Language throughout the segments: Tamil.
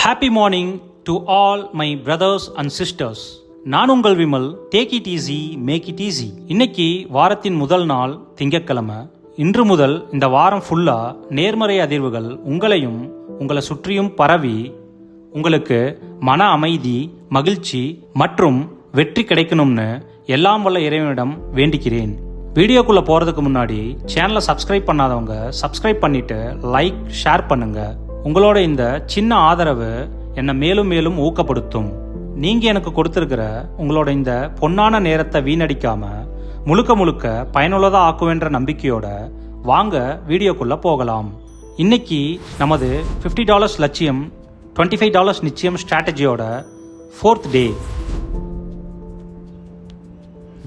Happy morning to all my brothers and sisters. நான் உங்கள் Vimal. Take it easy, make it easy. இன்னைக்கு வாரத்தின் முதல் நாள் திங்கட்கிழமை. இன்று முதல் இந்த வாரம் ஃபுல்லா நேர்மறை அதிர்வுகள் உங்களையும் உங்களை சுற்றியும் பரவி உங்களுக்கு மன அமைதி, மகிழ்ச்சி மற்றும் வெற்றி கிடைக்கணும்னு எல்லாம் வல்ல இறைவனிடம் வேண்டிக்கிறேன். வீடியோக்குள்ள போறதுக்கு முன்னாடி சேனலை சப்ஸ்கிரைப் பண்ணாதவங்க சப்ஸ்கிரைப் பண்ணிட்டு லைக், ஷேர் பண்ணுங்க. உங்களோட இந்த சின்ன ஆதரவு என்னை மேலும் மேலும் ஊக்கப்படுத்தும். நீங்க எனக்கு கொடுத்திருக்கிற உங்களோட இந்த பொன்னான நேரத்தை வீணடிக்காம முழுக்க முழுக்க பயனுள்ளதா ஆக்குவேன்ற நம்பிக்கையோட வாங்க வீடியோக்குள்ள போகலாம். இன்னைக்கு நமது $50 லட்சியம் $25 நிச்சயம் ஸ்ட்ராட்டஜியோட 4th டே.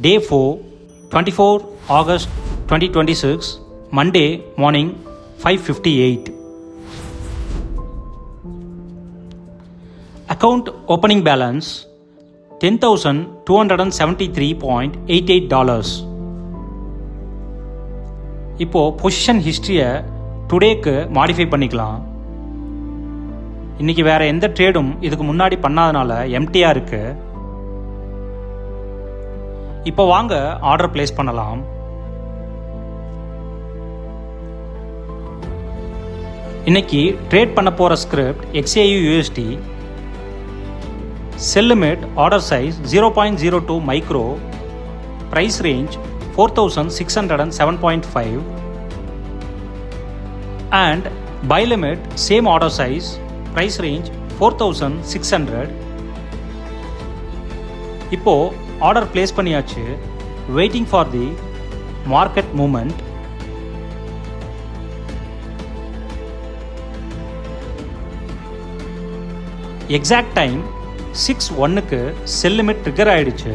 டே 4, 24 August 2026, Monday morning 5:58. Account opening balance $10,273.88. இப்போ பொசிஷன் ஹிஸ்டரியை டுடேக்கு மாடிஃபை பண்ணிக்கலாம். இன்னைக்கு வேற எந்த ட்ரேடும் இதுக்கு முன்னாடி பண்ணாதனால எம்டியா இருக்கு. இப்போ வாங்க ஆர்டர் பிளேஸ் பண்ணலாம். இன்னைக்கு ட்ரேட் பண்ண போற script XAU USD. Sell limit, order size 0.02 micro, price range 4,607.5 and buy limit same order size, price range 4,600. இப்போ ஆர்டர் பிளேஸ் பண்ணியாச்சு. Waiting for the market moment. Exact time 6:01க்கு செல் லிமிட் ட்ரிகர் ஆயிடுச்சு.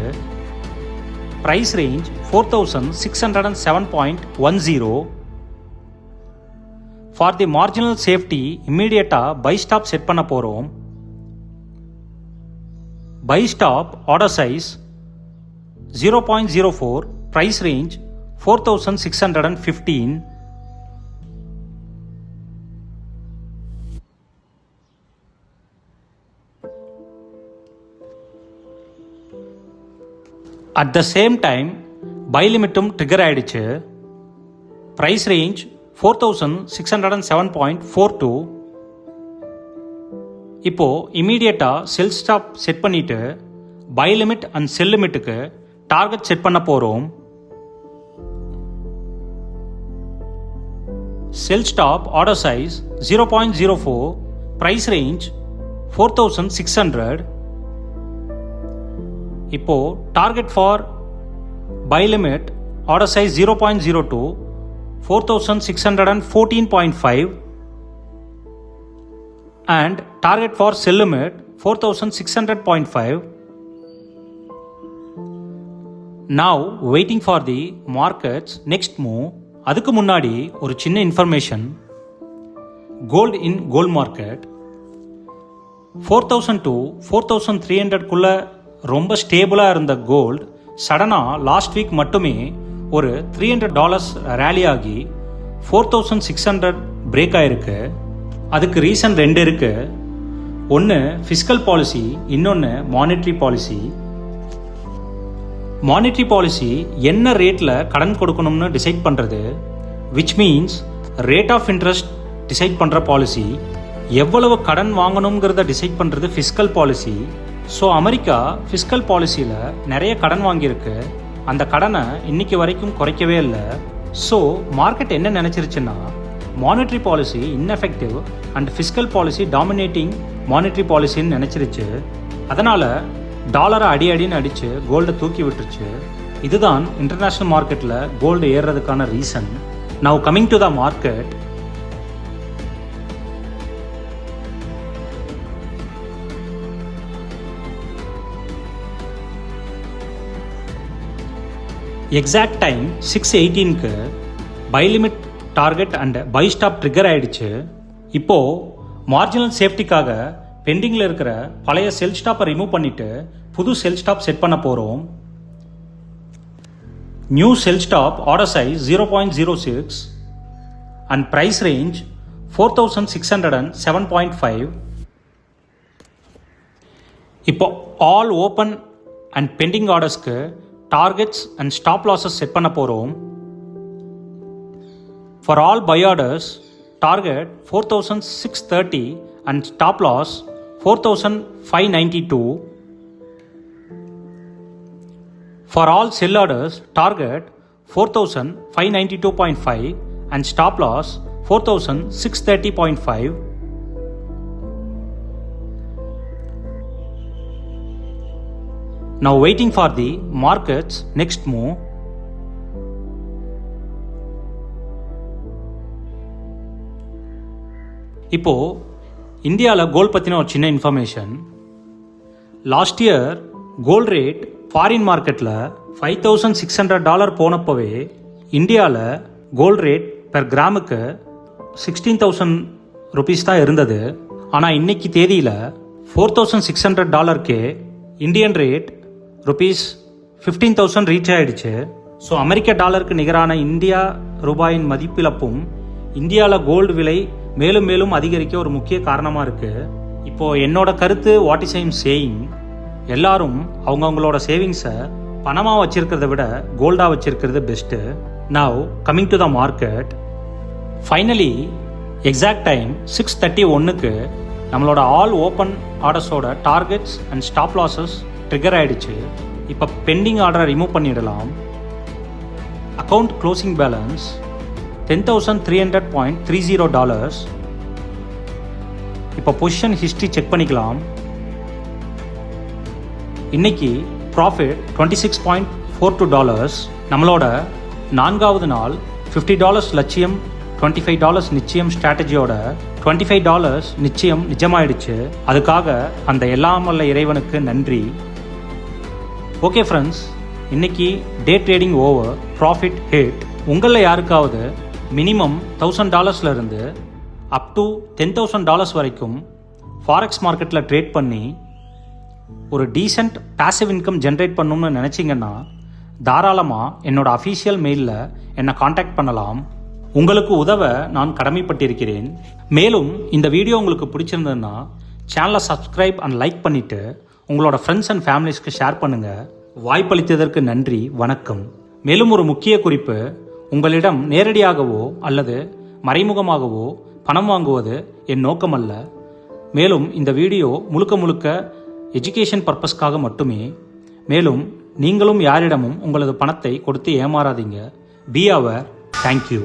Price range 4,607.10. For the marginal safety இம்மீடியட்டா பை ஸ்டாப் செட் பண்ண போறோம். Buy stop order size 0.04, price range 4,615. At the same time buy லிமிட்டும் ட்ரிகர் ஆயிடுச்சு. Price range 4,607.42. இப்போ இமீடியட்டா செல் ஸ்டாப் செட் பண்ணிட்டு பை லிமிட் அண்ட் செல் லிமிட்டுக்கு டார்கெட் செட் பண்ண போறோம். Sell stop order size 0.04, price range 4,600. இப்போ target for buy limit order size 0.02, 4,614.5 and target for sell limit 4,600.5. Now waiting for the market's next move. அதுக்கு முன்னாடி ஒரு சின்ன information. Gold in gold market 4,000 to 4,300 ரொம்ப ஸ்டேபிளாக இருந்த கோல்டு சடனாக லாஸ்ட் வீக் மட்டுமே ஒரு $300 ரேலி ஆகி 4,600 பிரேக் ஆயிருக்கு. அதுக்கு ரீசன் 2 இருக்கு. ஒன்று ஃபிஸ்கல் பாலிசி, இன்னொன்று மானிட்ரி பாலிசி. மானிட்ரி பாலிசி என்ன ரேட்டில் கடன் கொடுக்கணும்னு டிசைட் பண்ணுறது, which means rate of interest decide பண்ணுற பாலிசி. எவ்வளவு கடன் வாங்கணுங்கிறத டிசைட் பண்ணுறது fiscal policy. So America fiscal பாலிசியில் நிறைய கடன் வாங்கியிருக்கு. அந்த கடனை இன்னைக்கு வரைக்கும் குறைக்கவே இல்லை. ஸோ மார்க்கெட் என்ன நினச்சிருச்சுன்னா monetary policy ineffective and fiscal policy dominating monetary பாலிசின்னு நினச்சிருச்சு. அதனால் டாலரை அடின்னு அடித்து கோல்டை தூக்கி விட்டுருச்சு. இதுதான் இன்டர்நேஷ்னல் மார்க்கெட்டில் கோல்டு ஏறுறதுக்கான reason. Now coming to the market. Exact time 6:18க்கு buy limit target and buy stop trigger ஆயிடுச்சு. இப்போ மார்ஜினல் சேஃப்டிக்காக பெண்டிங்கில் இருக்கிற பழைய செல் ஸ்டாப்பை ரிமூவ் பண்ணிட்டு புது செல் ஸ்டாப் செட் பண்ண போகிறோம். New sell stop order size 0.06 and price range 4,607.5. இப்போ ஆல் ஓப்பன் அண்ட் பெண்டிங் ஆர்டர்ஸ்க்கு டார்கெட்ஸ் அண்ட் ஸ்டாப் லாஸஸ் செட் பண்ண போகிறோம். For all buy orders target 4630 and stop loss 4592. For all sell orders, target 4592.5 and stop loss 4630.5. Now waiting for the market's next move. இப்போ இந்தியாவில் கோல்ட் பற்றின ஒரு சின்ன information. Last year gold rate foreign மார்க்கெட்டில் $5,600 போனப்போவே இந்தியாவில் கோல்ட் ரேட் பெர் கிராமுக்கு 16,000 ருபீஸ் தான் இருந்தது. ஆனால் இன்னைக்கு தேதியில் $4,600 இந்தியன் ரேட் ருபீஸ் 15,000 ரீச் ஆகிடுச்சு. ஸோ அமெரிக்க டாலருக்கு நிகரான இந்தியா ரூபாயின் மதிப்பிழப்பும் இந்தியாவில் கோல்டு விலை மேலும் மேலும் அதிகரிக்க ஒரு முக்கிய காரணமாக இருக்குது. இப்போது என்னோட கருத்து, வாட் இஸ் ஐம் சேயிங், எல்லாரும் அவங்கவுங்களோட சேவிங்ஸை பணமாக வச்சிருக்கிறத விட கோல்டாக வச்சிருக்கிறது best. Now coming to the market. Finally exact time 6:31 நம்மளோட ஆல் ஓப்பன் ஆர்டர்ஸோட targets and stop losses trigger ஆகிடுச்சு. இப்போ பெண்டிங் ஆர்டரை ரிமூவ் பண்ணிடலாம். Account closing balance $10,300.30. இப்போ பொசிஷன் ஹிஸ்ட்ரி செக் பண்ணிக்கலாம். இன்னைக்கு ப்ராஃபிட் $26.42. நம்மளோட 4வது நாள் $50 லட்சியம் $25 நிச்சயம் ஸ்ட்ராட்டஜியோட $25 நிச்சயம் நிஜமாயிடுச்சு. அதுக்காக அந்த எல்லாம் வல்ல இறைவனுக்கு நன்றி. ஓகே ஃப்ரெண்ட்ஸ், இன்னைக்கு டே ட்ரேடிங் ஓவர், ப்ராஃபிட் ஹிட். உங்களில் யாருக்காவது மினிமம் $1,000 இருந்து அப் டு $10,000 வரைக்கும் ஃபாரெக்ஸ் மார்க்கெட்டில் ட்ரேட் பண்ணி ஒரு டீசென்ட் பேசிவ் இன்கம் ஜென்ரேட் பண்ணணும்னு நினச்சிங்கன்னா தாராளமாக என்னோட அஃபீஷியல் மெயிலில் என்னை காண்டாக்ட் பண்ணலாம். உங்களுக்கு உதவ நான் கடமைப்பட்டிருக்கிறேன். மேலும் இந்த வீடியோ உங்களுக்கு பிடிச்சிருந்ததுன்னா சேனலை சப்ஸ்கிரைப் அண்ட் லைக் பண்ணிவிட்டு உங்களோட ஃப்ரெண்ட்ஸ் அண்ட் ஃபேமிலிஸ்க்கு ஷேர் பண்ணுங்கள். வாய்ப்பளித்ததற்கு நன்றி, வணக்கம். மேலும் ஒரு முக்கிய குறிப்பு, உங்களிடம் நேரடியாகவோ அல்லது மறைமுகமாகவோ பணம் வாங்குவது என் நோக்கமல்ல. மேலும் இந்த வீடியோ முழுக்க முழுக்க எஜுகேஷன் பர்பஸ்க்காக மட்டுமே. மேலும் நீங்களும் யாரிடமும் உங்களது பணத்தை கொடுத்து ஏமாறாதீங்க. பி அவர். தேங்க்யூ.